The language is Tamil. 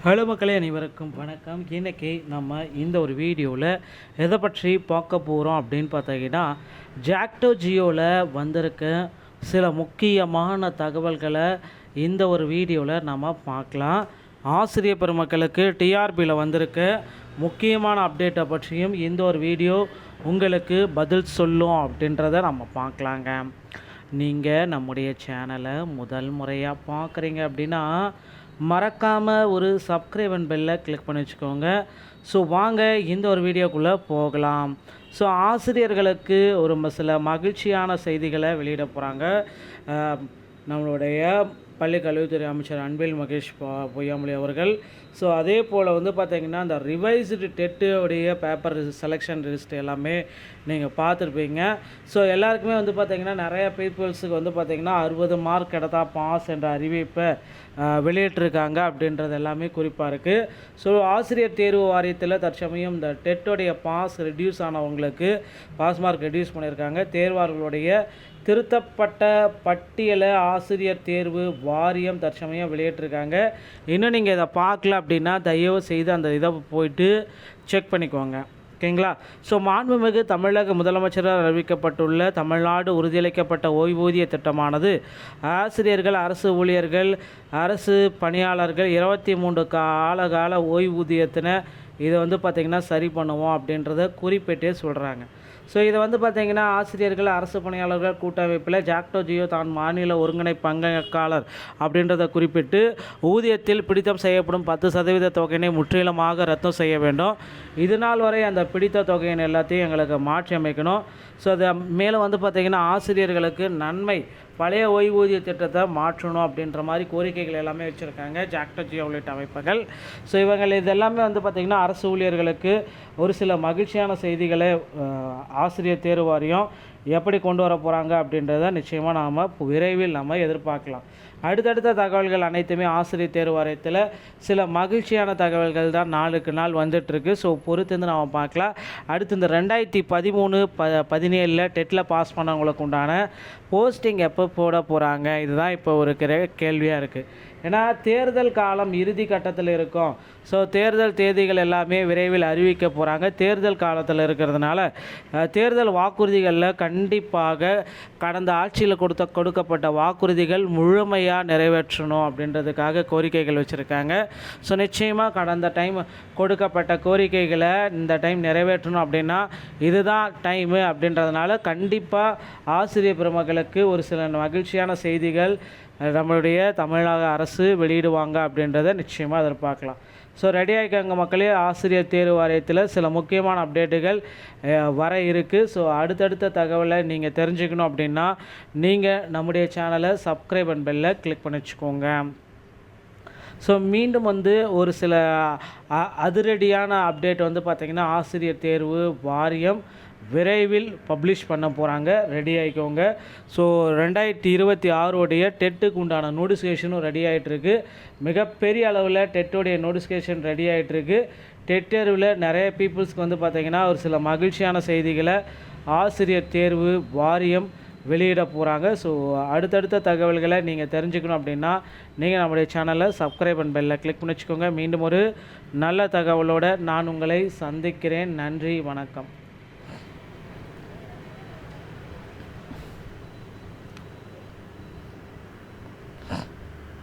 ஹலோ மக்களே, அனைவருக்கும் வணக்கம். இன்றைக்கி நம்ம இந்த ஒரு வீடியோவில் எதை பற்றி பார்க்க போகிறோம் அப்படின்னு பார்த்தீங்கன்னா, ஜாக்டோ ஜியோவில் வந்திருக்க சில முக்கியமான தகவல்களை இந்த ஒரு வீடியோவில் நம்ம பார்க்கலாம். ஆசிரியர் பெருமக்களுக்கு டிஆர்பியில் வந்திருக்க முக்கியமான அப்டேட்டை பற்றியும் இந்த ஒரு வீடியோ உங்களுக்கு பதில் சொல்லும் அப்படின்றத நம்ம பார்க்கலாங்க. நீங்கள் நம்முடைய சேனலை முதல் முறையாக பார்க்குறீங்க அப்படின்னா மறக்காமல் ஒரு சப்ஸ்கிரைப் அண்ட் பெல்லை கிளிக் பண்ணி வச்சுக்கோங்க. ஸோ வாங்க இந்த ஒரு வீடியோக்குள்ளே போகலாம். ஸோ ஆசிரியர்களுக்கு ஒரு சில மகிழ்ச்சியான செய்திகளை வெளியிட போகிறாங்க நம்மளுடைய பள்ளி கல்வித்துறை அமைச்சர் அன்பில் மகேஷ் பொய்யாமொழி அவர்கள். ஸோ அதே போல் பார்த்திங்கன்னா அந்த ரிவைஸ்டு டெட்டுடைய பேப்பர் செலெக்ஷன் லிஸ்ட் எல்லாமே நீங்கள் பார்த்துருப்பீங்க. ஸோ எல்லாருக்குமே பார்த்திங்கன்னா நிறைய பீப்புள்ஸுக்கு பார்த்திங்கன்னா 60 மார்க் எடுத்தால் பாஸ் என்ற அறிவிப்பை வெளியிட்டிருக்காங்க அப்படின்றது எல்லாமே குறிப்பாக இருக்குது. ஸோ ஆசிரியர் தேர்வு வாரியத்தில் தற்சமயம் இந்த டெட்டோடைய பாஸ் ரெடியூஸ் ஆனவங்களுக்கு பாஸ் மார்க் ரெடியூஸ் பண்ணியிருக்காங்க. தேர்வாளர்களுடைய திருத்தப்பட்ட பட்டியலை ஆசிரியர் தேர்வு வாரியம் தற்சமயம் வெளியிட்டிருக்காங்க. இன்னும் நீங்கள் இதை பார்க்கல அப்படின்னா தயவு செய்து அந்த இதை போயிட்டு செக் பண்ணிக்கோங்க, ஓகேங்களா? ஸோ மாண்புமிகு தமிழக முதலமைச்சரால் அறிவிக்கப்பட்டுள்ள தமிழ்நாடு உறுதியளிக்கப்பட்ட ஓய்வூதிய திட்டமானது ஆசிரியர்கள், அரசு ஊழியர்கள், அரசு பணியாளர்கள் 23 கால ஓய்வூதியத்தினை இதை பார்த்திங்கன்னா சரி பண்ணுவோம் அப்படின்றத குறிப்பிட்டே சொல்கிறாங்க. ஸோ இதை பார்த்திங்கன்னா ஆசிரியர்கள், அரசு பணியாளர்கள் கூட்டமைப்பில் ஜாக்டோ ஜியோ தான் மாநில ஒருங்கிணைப்பு பங்கேற்காளர் அப்படின்றத குறிப்பிட்டு ஊதியத்தில் பிடித்தம் செய்யப்படும் 10% தொகையினை முற்றிலுமாக ரத்து செய்ய வேண்டும். இது நாள் வரை அந்த பிடித்த தொகையின் எல்லாத்தையும் எங்களுக்கு மாற்றி அமைக்கணும். ஸோ அதை மேலும் பார்த்திங்கன்னா ஆசிரியர்களுக்கு நன்மை, பழைய ஓய்வூதிய திட்டத்தை மாற்றணும் அப்படின்ற மாதிரி கோரிக்கைகள் எல்லாமே வச்சுருக்காங்க ஜாக்டோ ஜியோ உள்ளிட்ட அமைப்புகள். ஸோ இவங்கள் இதெல்லாமே பார்த்திங்கன்னா அரசு ஊழியர்களுக்கு ஒரு சில மகிழ்ச்சியான செய்திகளை ஆசிரியர் தேர்வு வாரியம் எப்படி கொண்டு வர போகிறாங்க அப்படின்றத நிச்சயமாக நாம் விரைவில் நம்ம எதிர்பார்க்கலாம். அடுத்தடுத்த தகவல்கள் அனைத்துமே ஆசிரியர் தேர்வு வாரியத்தில் சில மகிழ்ச்சியான தகவல்கள் தான் நாளுக்கு நாள் வந்துட்டுருக்கு. ஸோ பொறுத்திருந்து நாம் பார்க்கலாம். அடுத்து இந்த 2013-17 டெட்டில் பாஸ் பண்ணவங்களுக்கு உண்டான போஸ்டிங் எப்போ போட போகிறாங்க, இதுதான் இப்போ ஒரு கேள்வியாக இருக்குது. ஏன்னா தேர்தல் காலம் இறுதி கட்டத்தில் இருக்கும். ஸோ தேர்தல் தேதிகள் எல்லாமே விரைவில் அறிவிக்க போகிறாங்க. தேர்தல் காலத்தில் இருக்கிறதுனால தேர்தல் வாக்குறுதிகளில் கண்டிப்பாக கடந்த ஆட்சியில் கொடுக்கப்பட்ட வாக்குறுதிகள் முழுமையாக நிறைவேற்றணும் அப்படின்றதுக்காக கோரிக்கைகள் வச்சுருக்காங்க. ஸோ நிச்சயமாக கடந்த டைம் கொடுக்கப்பட்ட கோரிக்கைகளை இந்த டைம் நிறைவேற்றணும் அப்படின்னா இதுதான் டைமு அப்படின்றதுனால கண்டிப்பாக ஆசிரியர் பெருமக்களுக்கு ஒரு சில மகிழ்ச்சியான செய்திகள் நம்மளுடைய தமிழக அரசு வெளியிடுவாங்க அப்படின்றத நிச்சயமாக எதிர்பார்க்கலாம். ஸோ ரெடியாகிக்காங்க மக்களே. ஆசிரியர் தேர்வு வாரியத்தில் சில முக்கியமான அப்டேட்டுகள் வர இருக்குது. ஸோ அடுத்தடுத்த தகவலை நீங்கள் தெரிஞ்சுக்கணும் அப்படின்னா நீங்கள் நம்முடைய சேனலை சப்ஸ்கிரைப் அண்ட் பெல்லை கிளிக் பண்ணி வச்சுக்கோங்க. ஸோ மீண்டும் ஒரு சில அதிரடியான அப்டேட் பார்த்திங்கன்னா ஆசிரியர் தேர்வு வாரியம் விரைவில் பப்ளிஷ் பண்ண போகிறாங்க, ரெடி ஆகிக்கோங்க. ஸோ 2026 டெட்டுக்கு உண்டான நோட்டிஃபிகேஷனும் ரெடி ஆகிட்டுருக்கு. மிகப்பெரிய அளவில் டெட்டோடைய நோட்டிஃபிகேஷன் ரெடி ஆகிட்டுருக்கு. டெட் தேர்வில் நிறைய பீப்புள்ஸ்க்கு பார்த்திங்கன்னா ஒரு சில மகிழ்ச்சியான செய்திகளை ஆசிரியர் தேர்வு வாரியம் வெளியிட போகிறாங்க. ஸோ அடுத்தடுத்த தகவல்களை நீங்கள் தெரிஞ்சுக்கணும் அப்படின்னா நீங்கள் நம்முடைய சேனலை சப்ஸ்கிரைப் அண்ட் பெல்லை கிளிக் பண்ணி வச்சுக்கோங்க. மீண்டும் ஒரு நல்ல தகவலோடு நான் உங்களை சந்திக்கிறேன். நன்றி, வணக்கம்.